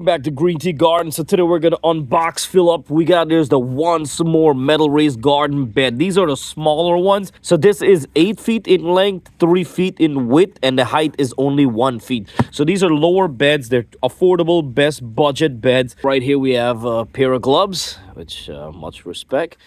Back to GreenTGarden. So today we're gonna unbox, fill up. There's the ONCEMORE metal raised garden bed. These are the smaller ones. So this is 8 feet in length, 3 feet in width, and the height is only 1 feet. So these are lower beds. They're affordable, best budget beds. Right here we have a pair of gloves, which much respect.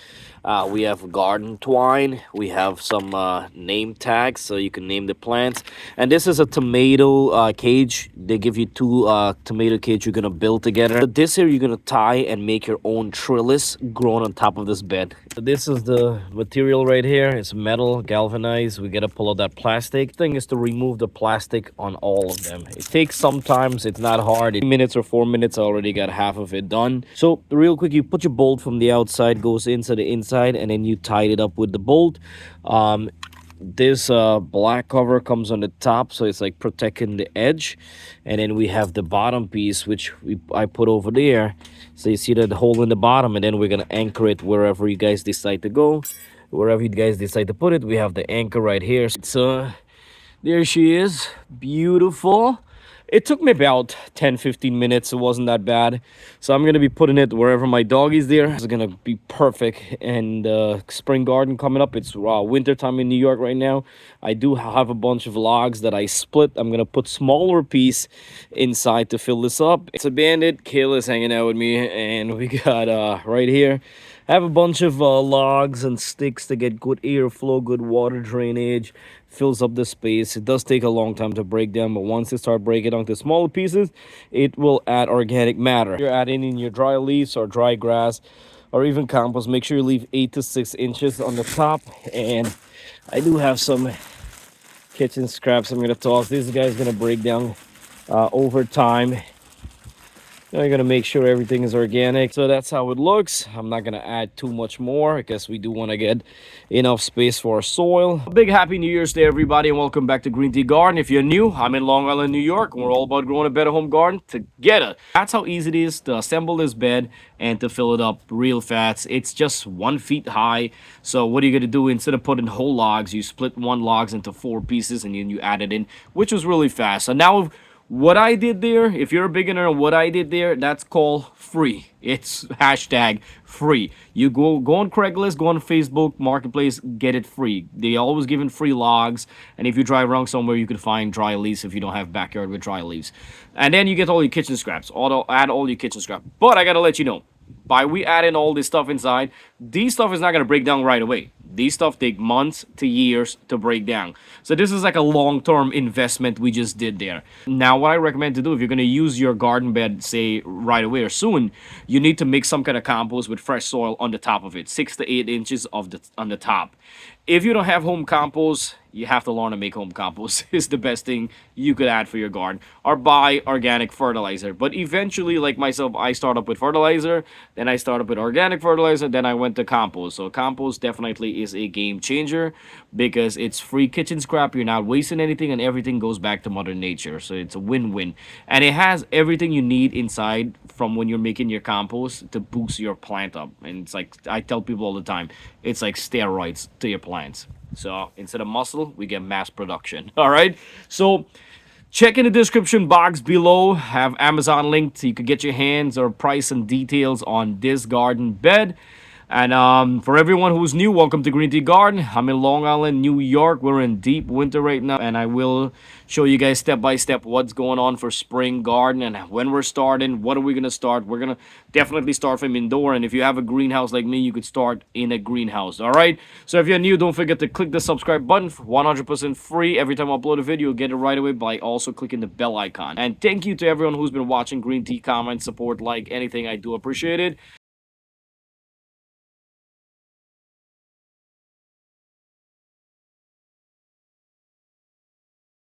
We have garden twine. We have some name tags so you can name the plants. And this is a tomato cage. They give you two tomato cage you're gonna build together. So this here you're gonna tie and make your own trellis grown on top of this bed. So this is the material right here. It's metal, galvanized. We gotta pull out that plastic. Thing is to remove the plastic on all of them. It takes sometimes. It's not hard. In minutes or 4 minutes, I already got half of it done. So real quick, you put your bolt from the outside, goes into the inside, and then you tied it up with the bolt. This black cover comes on the top, so it's like protecting the edge. And then we have the bottom piece, which I put over there, so you see that hole in the bottom, and then we're gonna anchor it wherever you guys decide to go, wherever you guys decide to put it. We have the anchor right here. So there she is, beautiful. It took me about 10-15 minutes. It wasn't that bad. So I'm going to be putting it wherever my dog is there. It's going to be perfect. And spring garden coming up. It's winter time in New York right now. I do have a bunch of logs that I split. I'm going to put smaller piece inside to fill this up. It's a bandit. Kale is hanging out with me. And we got right here. I have a bunch of logs and sticks to get good airflow, good water drainage, fills up the space. It does take a long time to break down, but once you start breaking down to smaller pieces, it will add organic matter. You're adding in your dry leaves or dry grass or even compost. Make sure you leave 8 to 6 inches on the top. And I do have some kitchen scraps I'm going to toss. This guy's going to break down over time. I'm gonna make sure everything is organic. So that's how it looks. I'm not gonna add too much more because we do want to get enough space for our soil. A big happy New Year's to everybody and welcome back to GreenTGarden. If you're new, I'm in Long Island, New York, and we're all about growing a better home garden together. That's how easy it is to assemble this bed and to fill it up real fast. It's just 1 feet high. So what are you gonna do? Instead of putting whole logs, you split one logs into 4 pieces and then you add it in, which was really fast. So now what I did there, if you're a beginner, what I did there, that's called free. It's hashtag free. You go on Craigslist, go on Facebook Marketplace, get it free. They always giving free logs, and if you drive around somewhere, you can find dry leaves if you don't have backyard with dry leaves. And then you get all your kitchen scraps. Add all your kitchen scrap. But I gotta let you know, by we adding all this stuff inside, these stuff is not gonna break down right away. These stuff take months to years to break down. So this is like a long-term investment we just did there. Now, what I recommend to do if you're gonna use your garden bed, say right away or soon, you need to make some kind of compost with fresh soil on the top of it, 6 to 8 inches on the top. If you don't have home compost, you have to learn to make home compost. It's the best thing you could add for your garden, or buy organic fertilizer. But eventually, like myself, I start up with fertilizer, then I start up with organic fertilizer, then I went to compost. So compost definitely is a game changer because it's free kitchen scrap. You're not wasting anything, and everything goes back to Mother Nature. So it's a win-win, and it has everything you need inside from when you're making your compost to boost your plant up. And it's like I tell people all the time, it's like steroids to your plants. So instead of muscle, we get mass production. All right. So check in the description box below. Have Amazon linked so you could get your hands or price and details on this garden bed. And for everyone who's new, welcome to GreenTGarden. I'm in Long Island, New York. We're in deep winter right now, and I will show you guys step by step what's going on for spring garden and when we're starting. What are we gonna start? We're gonna definitely start from indoor, and if you have a greenhouse like me, you could start in a greenhouse. All right. So if you're new, don't forget to click the subscribe button. 100% free. Every time I upload a video, you'll get it right away by also clicking the bell icon. And thank you to everyone who's been watching. Green tea, comment, support, like, anything. I do appreciate it.